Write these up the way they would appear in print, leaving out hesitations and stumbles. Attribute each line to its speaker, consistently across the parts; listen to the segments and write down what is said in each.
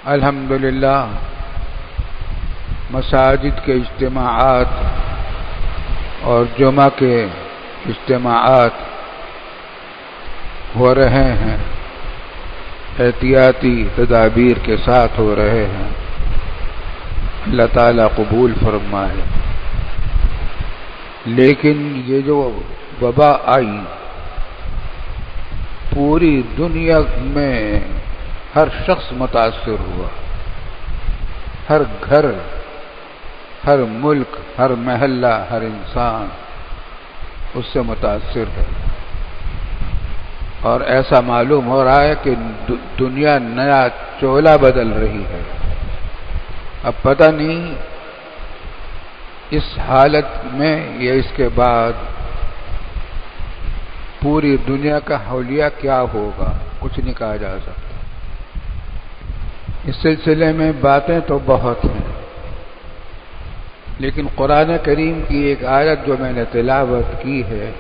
Speaker 1: الحمدللہ مساجد کے اجتماعات اور جمعہ کے اجتماعات ہو رہے ہیں، احتیاطی تدابیر کے ساتھ ہو رہے ہیں۔ اللہ تعالیٰ قبول فرمائے۔ لیکن یہ جو وبا آئی پوری دنیا میں ہر شخص متاثر ہوا، ہر گھر، ہر ملک، ہر محلہ، ہر انسان اس سے متاثر ہے، اور ایسا معلوم ہو رہا ہے کہ دنیا نیا چولہ بدل رہی ہے۔ اب پتہ نہیں اس حالت میں یا اس کے بعد پوری دنیا کا حولیہ کیا ہوگا، کچھ نہیں کہا جا سکتا۔ اس سلسلے میں باتیں تو بہت ہیں، لیکن قرآن کریم کی ایک آیت جو میں نے تلاوت کی ہے،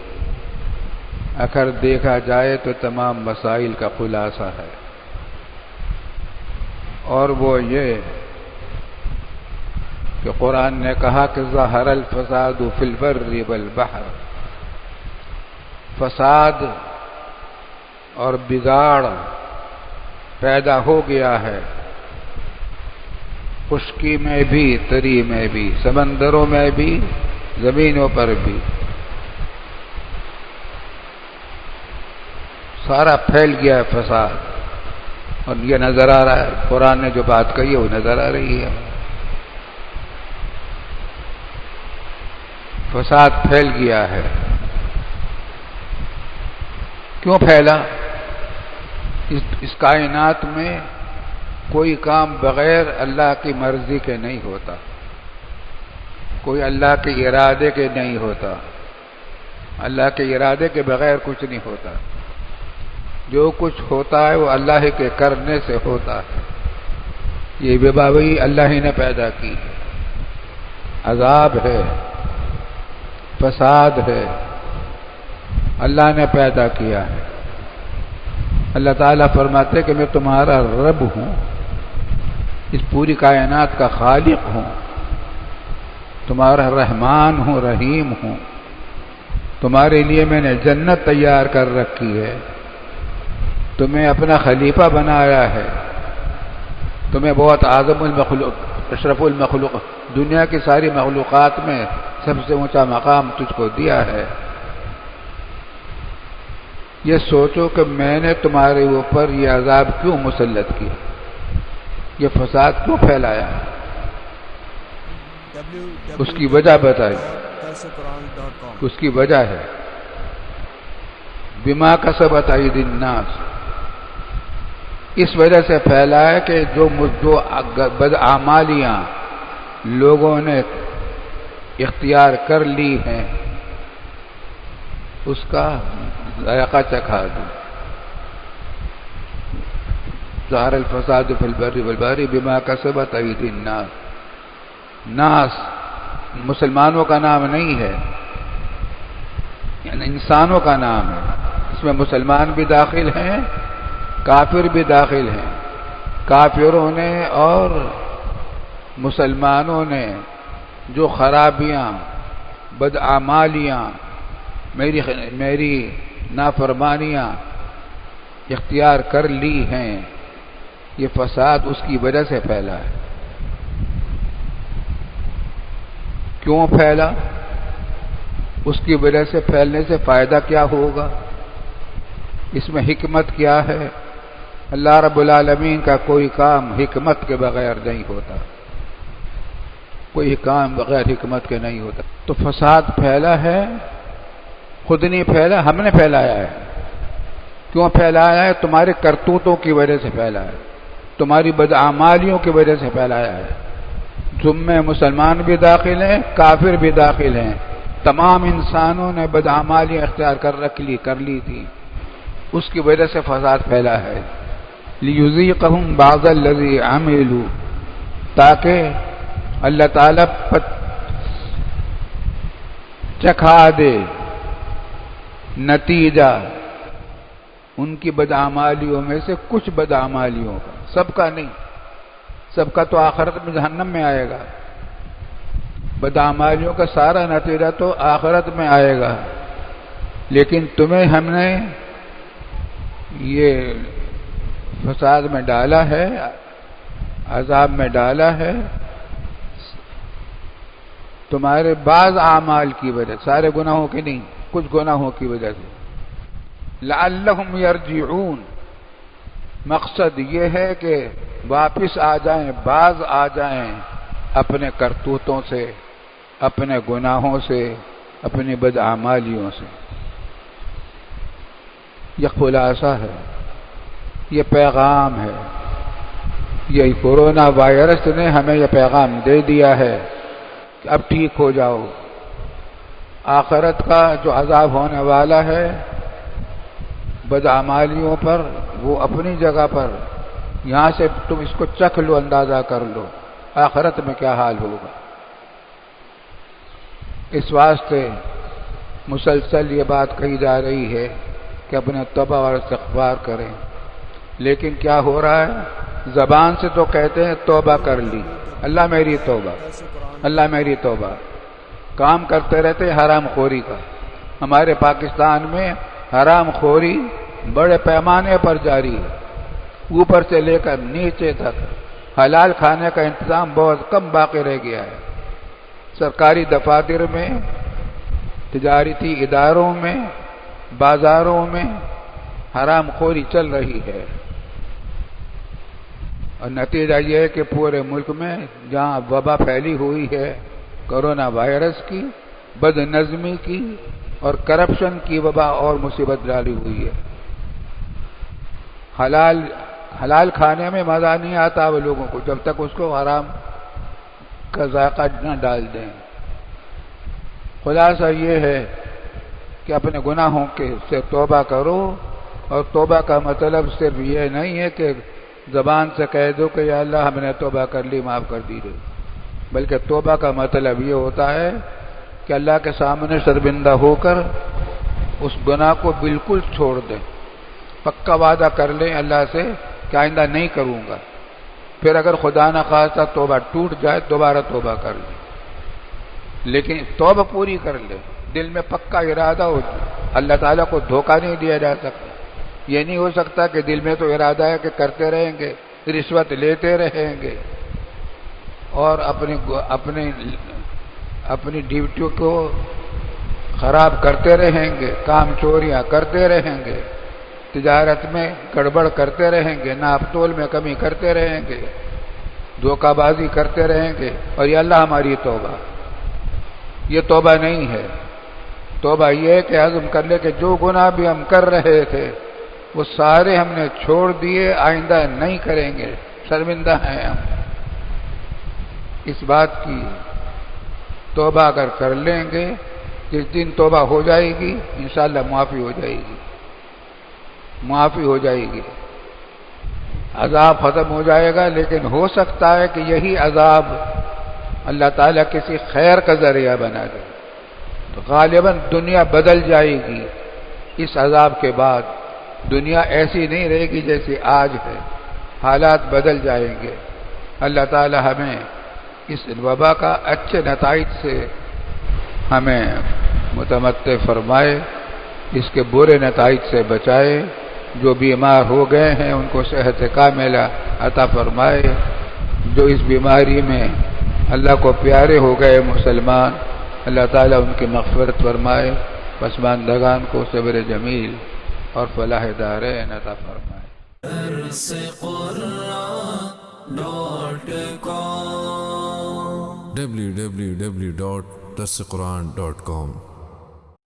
Speaker 1: اگر دیکھا جائے تو تمام مسائل کا خلاصہ ہے، اور وہ یہ کہ قرآن نے کہا کہ ظہر الفساد فی البر والبحر، فساد اور بگاڑ پیدا ہو گیا ہے خشکی میں بھی، تری میں بھی، سمندروں میں بھی، زمینوں پر بھی، سارا پھیل گیا ہے فساد، اور یہ نظر آ رہا ہے، قرآن نے جو بات کہی ہے وہ نظر آ رہی ہے۔ فساد پھیل گیا ہے۔ کیوں پھیلا؟ اس کائنات میں کوئی کام بغیر اللہ کی مرضی کے نہیں ہوتا، کوئی اللہ کے ارادے کے نہیں ہوتا، اللہ کے ارادے کے بغیر کچھ نہیں ہوتا۔ جو کچھ ہوتا ہے وہ اللہ کے کرنے سے ہوتا ہے۔ یہ وباوی اللہ ہی نے پیدا کی ہے، عذاب ہے، فساد ہے، اللہ نے پیدا کیا ہے۔ اللہ تعالیٰ فرماتے کہ میں تمہارا رب ہوں، اس پوری کائنات کا خالق ہوں، تمہارا رحمان ہوں، رحیم ہوں، تمہارے لیے میں نے جنت تیار کر رکھی ہے، تمہیں اپنا خلیفہ بنایا ہے، تمہیں بہت اعظم المخلوق، اشرف المخلوق، دنیا کی ساری مخلوقات میں سب سے اونچا مقام تجھ کو دیا ہے۔ یہ سوچو کہ میں نے تمہارے اوپر یہ عذاب کیوں مسلط کیا، یہ فساد کیوں پھیلایا، اس کی وجہ بتائی۔ اس کی وجہ ہے بما کسبت ایدی الناس، اس وجہ سے پھیلا ہے کہ جو بدعمالیاں لوگوں نے اختیار کر لی ہیں اس کا ذائقہ چکھا دو۔ ظہر الفساد فی البر والبحر بما کسبت ایدی الناس، ناس مسلمانوں کا نام نہیں ہے، یعنی انسانوں کا نام ہے، اس میں مسلمان بھی داخل ہیں، کافر بھی داخل ہیں۔ کافروں نے اور مسلمانوں نے جو خرابیاں، بدعمالیاں، میری نافرمانیاں اختیار کر لی ہیں، یہ فساد اس کی وجہ سے پھیلا ہے۔ کیوں پھیلا؟ اس کی وجہ سے پھیلنے سے فائدہ کیا ہوگا، اس میں حکمت کیا ہے؟ اللہ رب العالمین کا کوئی کام حکمت کے بغیر نہیں ہوتا، کوئی کام بغیر حکمت کے نہیں ہوتا۔ تو فساد پھیلا ہے، خود نہیں پھیلا، ہم نے پھیلایا ہے۔ کیوں پھیلایا ہے؟ تمہارے کرتوتوں کی وجہ سے پھیلا ہے، تمہاری بدعمالیوں کی وجہ سے پھیلایا ہے۔ تم میں مسلمان بھی داخل ہیں، کافر بھی داخل ہیں، تمام انسانوں نے بدعمالیاں اختیار کر لی تھی، اس کی وجہ سے فساد پھیلا ہے۔ لیذیقہم بعض الذی عملوا، تاکہ اللہ تعالیٰ چکھا دے نتیجہ ان کی بدعمالیوں میں سے کچھ بدعمالیوں کا، سب کا نہیں، سب کا تو آخرت میں جہنم میں آئے گا، بدعمالیوں کا سارا نتیجہ تو آخرت میں آئے گا، لیکن تمہیں ہم نے یہ فساد میں ڈالا ہے، عذاب میں ڈالا ہے تمہارے بعض اعمال کی وجہ، سارے گناہوں کی نہیں، کچھ گناہوں کی وجہ سے۔ لعلہم یرجعون، مقصد یہ ہے کہ واپس آ جائیں، باز آ جائیں اپنے کرتوتوں سے، اپنے گناہوں سے، اپنی بدعمالیوں سے۔ یہ خلاصہ ہے، یہ پیغام ہے، یہ کورونا وائرس نے ہمیں یہ پیغام دے دیا ہے کہ اب ٹھیک ہو جاؤ۔ آخرت کا جو عذاب ہونے والا ہے بدعمالیوں پر، وہ اپنی جگہ پر، یہاں سے تم اس کو چکھ لو، اندازہ کر لو آخرت میں کیا حال ہوگا۔ اس واسطے مسلسل یہ بات کہی جا رہی ہے کہ اپنے توبہ اور استغفار کریں، لیکن کیا ہو رہا ہے؟ زبان سے تو کہتے ہیں توبہ کر لی، اللہ میری توبہ، اللہ میری توبہ، کام کرتے رہتے حرام خوری کا۔ ہمارے پاکستان میں حرام خوری بڑے پیمانے پر جاری ہے، اوپر سے لے کر نیچے تک حلال کھانے کا انتظام بہت کم باقی رہ گیا ہے۔ سرکاری دفاتر میں، تجارتی اداروں میں، بازاروں میں حرام خوری چل رہی ہے، اور نتیجہ یہ ہے کہ پورے ملک میں جہاں وبا پھیلی ہوئی ہے کورونا وائرس کی، بد نظمی کی اور کرپشن کی وبا اور مصیبت ڈالی ہوئی ہے۔ حلال کھانے میں مزہ نہیں آتا وہ لوگوں کو جب تک اس کو حرام کا ذائقہ نہ ڈال دیں۔ خلاصہ یہ ہے کہ اپنے گناہوں سے توبہ کرو، اور توبہ کا مطلب صرف یہ نہیں ہے کہ زبان سے کہہ دو کہ یا اللہ ہم نے توبہ کر لی، معاف کر دیجیے، بلکہ توبہ کا مطلب یہ ہوتا ہے کہ اللہ کے سامنے شرمندہ ہو کر اس گناہ کو بالکل چھوڑ دیں، پکا وعدہ کر لیں اللہ سے کہ آئندہ نہیں کروں گا، پھر اگر خدا نخواستہ توبہ ٹوٹ جائے دوبارہ توبہ کر لیں، لیکن توبہ پوری کر لیں، دل میں پکا ارادہ ہو۔ اللہ تعالیٰ کو دھوکہ نہیں دیا جا سکتا، یہ نہیں ہو سکتا کہ دل میں تو ارادہ ہے کہ کرتے رہیں گے، رشوت لیتے رہیں گے اور اپنی ڈیوٹی کو خراب کرتے رہیں گے، کام چوریاں کرتے رہیں گے، تجارت میں گڑبڑ کرتے رہیں گے، ناپ تول میں کمی کرتے رہیں گے، دھوکہ بازی کرتے رہیں گے، اور یہ اللہ ہماری توبہ، یہ توبہ نہیں ہے۔ توبہ یہ ہے کہ عزم کر لے کہ جو گناہ بھی ہم کر رہے تھے وہ سارے ہم نے چھوڑ دیے، آئندہ نہیں کریں گے، شرمندہ ہیں ہم۔ اس بات کی توبہ اگر کر لیں گے، جس دن توبہ ہو جائے گی انشاءاللہ معافی ہو جائے گی، معافی ہو جائے گی، عذاب ختم ہو جائے گا، لیکن ہو سکتا ہے کہ یہی عذاب اللہ تعالیٰ کسی خیر کا ذریعہ بنا دے، تو غالباً دنیا بدل جائے گی۔ اس عذاب کے بعد دنیا ایسی نہیں رہے گی جیسی آج ہے، حالات بدل جائیں گے۔ اللہ تعالیٰ ہمیں اس وبا کا اچھے نتائج سے ہمیں متمتع فرمائے، اس کے برے نتائج سے بچائے، جو بیمار ہو گئے ہیں ان کو صحت کاملہ عطا فرمائے، جو اس بیماری میں اللہ کو پیارے ہو گئے مسلمان، اللہ تعالیٰ ان کی مغفرت فرمائے، پسماندگان کو صبر جمیل اور فلاح دارین عطا فرمائے۔
Speaker 2: www.darsequran.com